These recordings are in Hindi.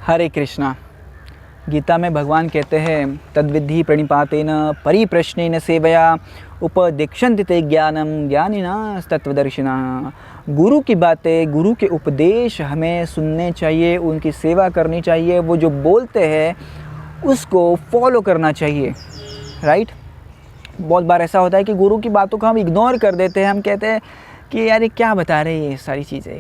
हरे कृष्णा। गीता में भगवान कहते हैं तद्विद्धि प्रणिपातेन परिप्रश्नेन सेवया उपदेक्षन्ति ते ज्ञानम ज्ञानिनाः तत्त्वदर्शिनः। गुरु की बातें, गुरु के उपदेश हमें सुनने चाहिए, उनकी सेवा करनी चाहिए, वो जो बोलते हैं उसको फॉलो करना चाहिए। राइट। बहुत बार ऐसा होता है कि गुरु की बातों को हम इग्नोर कर देते हैं। हम कहते हैं कि यार ये क्या बता रहे हैं ये सारी चीज़ें।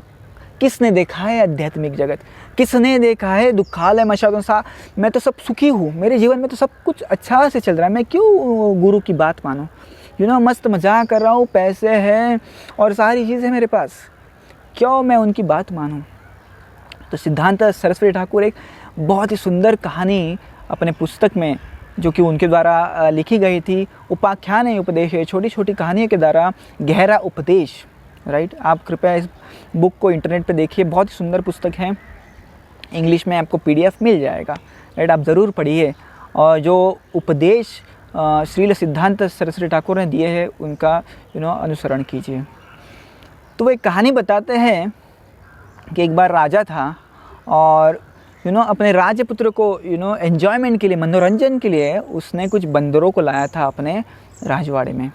किसने देखा है आध्यात्मिक जगत, किसने देखा है दुखालय मशादों सा, मैं तो सब सुखी हूँ, मेरे जीवन में तो सब कुछ अच्छा से चल रहा है, मैं क्यों गुरु की बात मानूं। मस्त मजाक कर रहा हूँ, पैसे हैं और सारी चीज़ें मेरे पास, क्यों मैं उनकी बात मानूं। तो सिद्धांत सरस्वती ठाकुर एक बहुत ही सुंदर कहानी अपने पुस्तक में, जो कि उनके द्वारा लिखी गई थी, उपाख्यान उपदेश है, छोटी छोटी कहानियों के द्वारा गहरा उपदेश। राइट। आप कृपया इस बुक को इंटरनेट पे देखिए, बहुत ही सुंदर पुस्तक है, इंग्लिश में आपको PDF मिल जाएगा। राइट। आप ज़रूर पढ़िए और जो उपदेश श्रील सिद्धांत सरस्वती ठाकुर ने दिए हैं उनका अनुसरण कीजिए। तो वो एक कहानी बताते हैं कि एक बार राजा था और अपने राजपुत्र को एन्जॉयमेंट के लिए, मनोरंजन के लिए उसने कुछ बंदरों को लाया था अपने राजवाड़े में।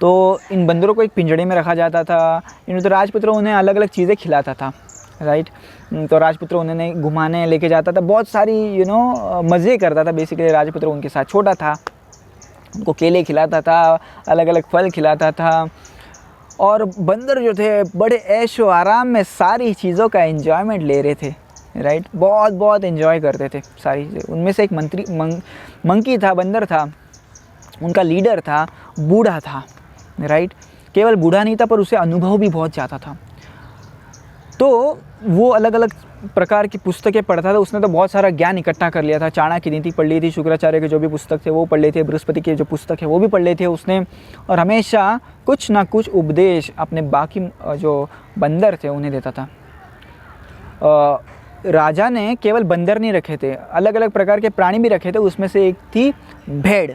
तो इन बंदरों को एक पिंजड़े में रखा जाता था। तो राजपुत्र उन्हें अलग अलग चीज़ें खिलाता था। राइट। तो राजपुत्र उन्हें घुमाने लेके जाता था, बहुत सारी मज़े करता था। बेसिकली राजपुत्र उनके साथ छोटा था, उनको केले खिलाता था, अलग अलग फल खिलाता था और बंदर जो थे बड़े ऐशो आराम में सारी चीज़ों का एंजॉयमेंट ले रहे थे। राइट। बहुत बहुत एंजॉय करते थे सारी चीज़ें। उनमें से एक मंकी था, बंदर था, उनका लीडर था, बूढ़ा था। राइट। केवल बूढ़ा नहीं था पर उसे अनुभव भी बहुत ज़्यादा था। तो वो अलग अलग प्रकार की पुस्तकें पढ़ता था। उसने तो बहुत सारा ज्ञान इकट्ठा कर लिया था। चाणक्य की नीति पढ़ ली थी, शुक्राचार्य के जो भी पुस्तक थे वो पढ़ लिए थे, बृहस्पति के जो पुस्तक है वो भी पढ़ लिए थे उसने। और हमेशा कुछ ना कुछ उपदेश अपने बाकी जो बंदर थे उन्हें देता था। राजा ने केवल बंदर नहीं रखे थे, अलग अलग प्रकार के प्राणी भी रखे थे। उसमें से एक थी भेड़।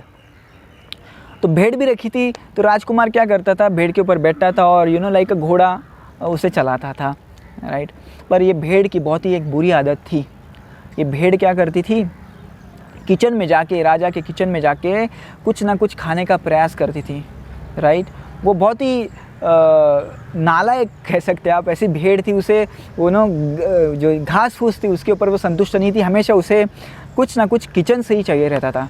तो भेड़ भी रखी थी। तो राजकुमार क्या करता था, भेड़ के ऊपर बैठता था और लाइक घोड़ा उसे चलाता था। राइट। पर ये भेड़ की बहुत ही एक बुरी आदत थी। ये भेड़ क्या करती थी, किचन में जाके, राजा के किचन में जाके कुछ ना कुछ खाने का प्रयास करती थी। राइट। वो बहुत ही नालायक कह सकते हैं आप, ऐसी भेड़ थी। उसे वो जो घास फूस थी उसके ऊपर वो संतुष्ट नहीं थी, हमेशा उसे कुछ ना कुछ किचन से ही चाहिए रहता था।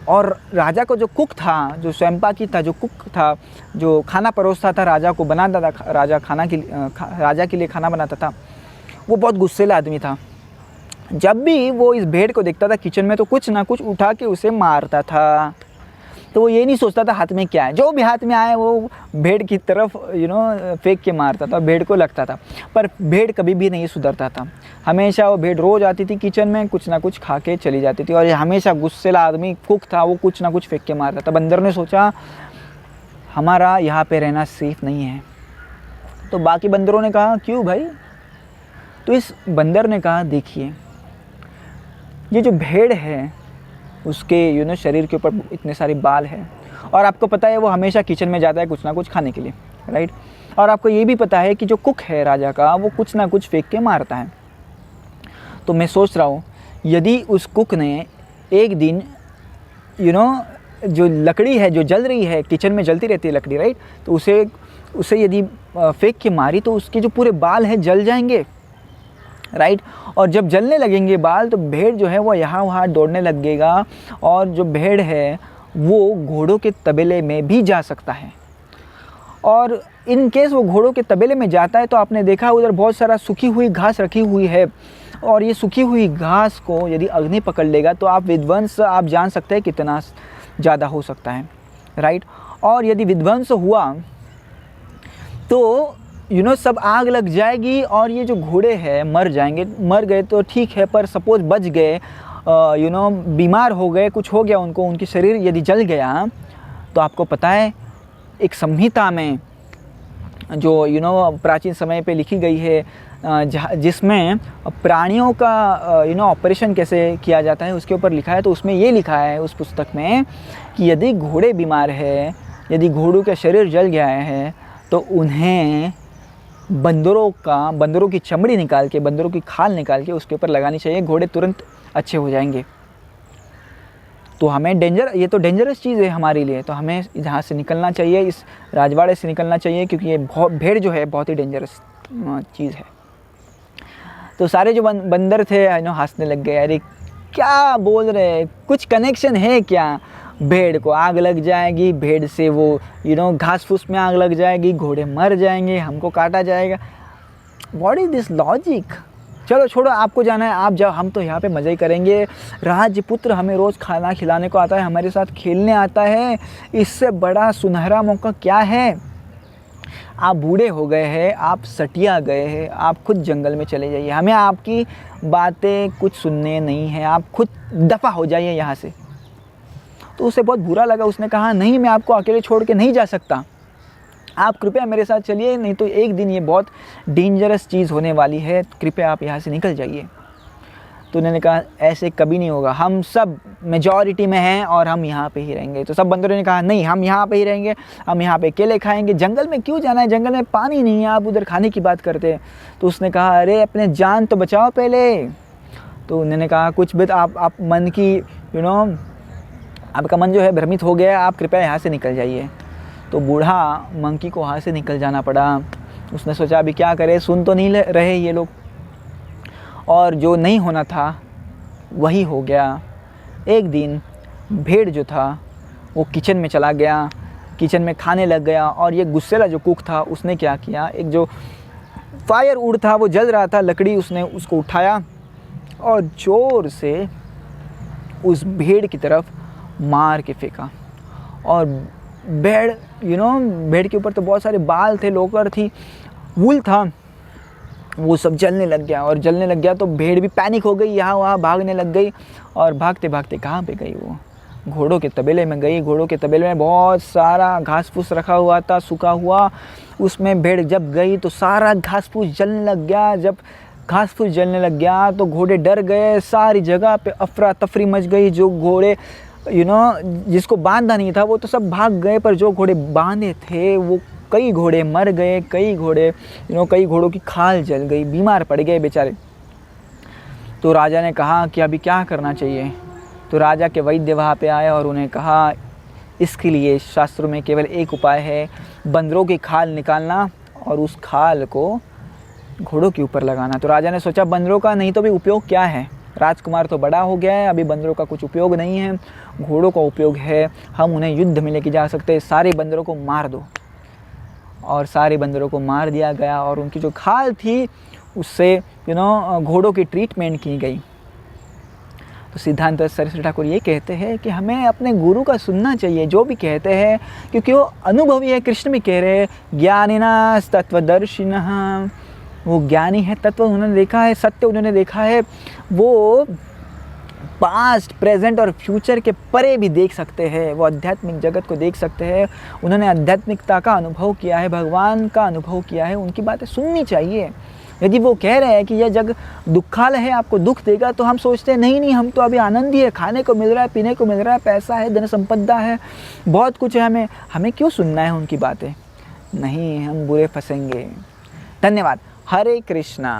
और राजा को जो कुक था, जो स्वयंपाकी था, जो कुक था, जो खाना परोसता था, राजा को बनाता था, राजा के लिए खाना बनाता था, वो बहुत गुस्सैला आदमी था। जब भी वो इस भेड़ को देखता था किचन में तो कुछ ना कुछ उठा के उसे मारता था। तो वो ये नहीं सोचता था हाथ में क्या है, जो भी हाथ में आए वो भेड़ की तरफ फेंक के मारता था, भेड़ को लगता था। पर भेड़ कभी भी नहीं सुधरता था। हमेशा वो भेड़ रोज़ आती थी किचन में, कुछ ना कुछ खा के चली जाती थी। और ये हमेशा गुस्सेला आदमी कुक था, वो कुछ ना कुछ फेंक के मारता था। बंदर ने सोचा हमारा यहाँ पे रहना सेफ नहीं है। तो बाकी बंदरों ने कहा क्यों भाई। तो इस बंदर ने कहा देखिए, ये जो भेड़ है उसके शरीर के ऊपर इतने सारे बाल हैं और आपको पता है वो हमेशा किचन में जाता है कुछ ना कुछ खाने के लिए। राइट। और आपको ये भी पता है कि जो कुक है राजा का, वो कुछ ना कुछ फेंक के मारता है। तो मैं सोच रहा हूँ यदि उस कुक ने एक दिन जो लकड़ी है जो जल रही है, किचन में जलती रहती है लकड़ी, राइट, तो उसे यदि फेंक के मारी तो उसके जो पूरे बाल हैं जल जाएंगे। राइट। और जब जलने लगेंगे बाल तो भेड़ जो है वो यहाँ वहाँ दौड़ने लगेगा और जो भेड़ है वो घोड़ों के तबेले में भी जा सकता है। और इन केस वो घोड़ों के तबेले में जाता है तो आपने देखा उधर बहुत सारा सूखी हुई घास रखी हुई है और ये सूखी हुई घास को यदि अग्नि पकड़ लेगा तो आप विध्वंस आप जान सकते हैं कितना ज़्यादा हो सकता है। राइट। और यदि विध्वंस हुआ तो सब आग लग जाएगी और ये जो घोड़े हैं मर जाएंगे। मर गए तो ठीक है, पर सपोज बच गए, बीमार हो गए, कुछ हो गया उनको, उनकी शरीर यदि जल गया तो आपको पता है एक संहिता में जो प्राचीन समय पे लिखी गई है जिसमें प्राणियों का ऑपरेशन कैसे किया जाता है उसके ऊपर लिखा है। तो उसमें ये लिखा है उस पुस्तक में कि यदि घोड़े बीमार है, यदि घोड़ों का शरीर जल गया है तो उन्हें बंदरों की चमड़ी निकाल के, बंदरों की खाल निकाल के उसके ऊपर लगानी चाहिए, घोड़े तुरंत अच्छे हो जाएंगे। तो हमें ये तो डेंजरस चीज़ है हमारे लिए, तो हमें यहाँ से निकलना चाहिए, इस राजवाड़े से निकलना चाहिए, क्योंकि ये भेड़ जो है बहुत ही डेंजरस चीज़ है। तो सारे जो बंदर थे हंसने लग गए, अरे क्या बोल रहे हैं, कुछ कनेक्शन है क्या? भेड़ को आग लग जाएगी, भेड़ से वो घास फूस में आग लग जाएगी, घोड़े मर जाएंगे, हमको काटा जाएगा। What is this logic? चलो छोड़ो, आपको जाना है आप जाओ, हम तो यहाँ पे मज़े ही करेंगे। राजपुत्र हमें रोज़ खाना खिलाने को आता है, हमारे साथ खेलने आता है, इससे बड़ा सुनहरा मौका क्या है? आप बूढ़े हो गए हैं, आप सटिया गए हैं, आप खुद जंगल में चले जाइए, हमें आपकी बातें कुछ सुनने नहीं है, आप खुद दफ़ा हो जाइए यहाँ से। तो उसे बहुत बुरा लगा, उसने कहा नहीं, मैं आपको अकेले छोड़ के नहीं जा सकता, आप कृपया मेरे साथ चलिए, नहीं तो एक दिन ये बहुत डेंजरस चीज़ होने वाली है, कृपया आप यहाँ से निकल जाइए। तो उन्होंने कहा ऐसे कभी नहीं होगा, हम सब मेजॉरिटी में हैं और हम यहाँ पे ही रहेंगे। तो सब बंदरों ने कहा नहीं, हम यहाँ पे ही रहेंगे, हम यहाँ पे केले खाएंगे, जंगल में क्यों जाना है, जंगल में पानी नहीं है, आप उधर खाने की बात करते हैं। तो उसने कहा अरे अपने जान तो बचाओ पहले। तो उन्होंने कहा कुछ भी, आप मन की आपका मन जो है भ्रमित हो गया, आप कृपया यहाँ से निकल जाइए। तो बूढ़ा मंकी को वहाँ से निकल जाना पड़ा। उसने सोचा अभी क्या करे, सुन तो नहीं रहे ये लोग, और जो नहीं होना था वही हो गया। एक दिन भेड़ जो था वो किचन में चला गया, किचन में खाने लग गया, और ये गुस्सेला जो कुक था उसने क्या किया, एक जो फायर वुड था वो जल रहा था, लकड़ी, उसने उसको उठाया और ज़ोर से उस भेड़ की तरफ मार के फेंका। और भेड़ भेड़ के ऊपर तो बहुत सारे बाल थे, लोकर थी, वूल था, वो सब जलने लग गया। और जलने लग गया तो भेड़ भी पैनिक हो गई, यहाँ वहाँ भागने लग गई। और भागते भागते कहाँ पे गई, वो घोड़ों के तबेले में गई। घोड़ों के तबेले में बहुत सारा घास फूस रखा हुआ था, सूखा हुआ। उसमें भेड़ जब गई तो सारा घास फूस जलने लग गया। जब घास फूस जलने लग गया तो घोड़े डर गए, सारी जगह पे अफरा तफरी मच गई। जो घोड़े जिसको बांधा नहीं था वो तो सब भाग गए, पर जो घोड़े बांधे थे वो कई घोड़े मर गए, कई घोड़ों की खाल जल गई, बीमार पड़ गए बेचारे। तो राजा ने कहा कि अभी क्या करना चाहिए। तो राजा के वैद्य वहाँ पे आए और उन्हें कहा इसके लिए शास्त्रों में केवल एक उपाय है, बंदरों की खाल निकालना और उस खाल को घोड़ों के ऊपर लगाना। तो राजा ने सोचा बंदरों का नहीं तो भी उपयोग क्या है, राजकुमार तो बड़ा हो गया है, अभी बंदरों का कुछ उपयोग नहीं है, घोड़ों का उपयोग है, हम उन्हें युद्ध में लेके जा सकते हैं, सारे बंदरों को मार दो। और सारे बंदरों को मार दिया गया और उनकी जो खाल थी उससे घोड़ों की ट्रीटमेंट की गई। तो सिद्धांत सरस्वती ठाकुर ये कहते हैं कि हमें अपने गुरु का सुनना चाहिए, जो भी कहते हैं, क्योंकि वो अनुभवी है। कृष्ण भी कह रहे हैं ज्ञानिना तत्वदर्शिनः, वो ज्ञानी है, तत्व उन्होंने देखा है, सत्य उन्होंने देखा है, वो पास्ट, प्रेजेंट और फ्यूचर के परे भी देख सकते हैं, वो आध्यात्मिक जगत को देख सकते हैं, उन्होंने आध्यात्मिकता का अनुभव किया है, भगवान का अनुभव किया है, उनकी बातें सुननी चाहिए। यदि वो कह रहे हैं कि यह जग दुखालय है, आपको दुख देगा, तो हम सोचते हैं नहीं हम तो अभी आनंद ही है, खाने को मिल रहा है, पीने को मिल रहा है, पैसा है, धन संपदा है, बहुत कुछ है, हमें क्यों सुनना है उनकी बातें? नहीं, हम बुरे फंसेंगे। धन्यवाद। हरे कृष्णा।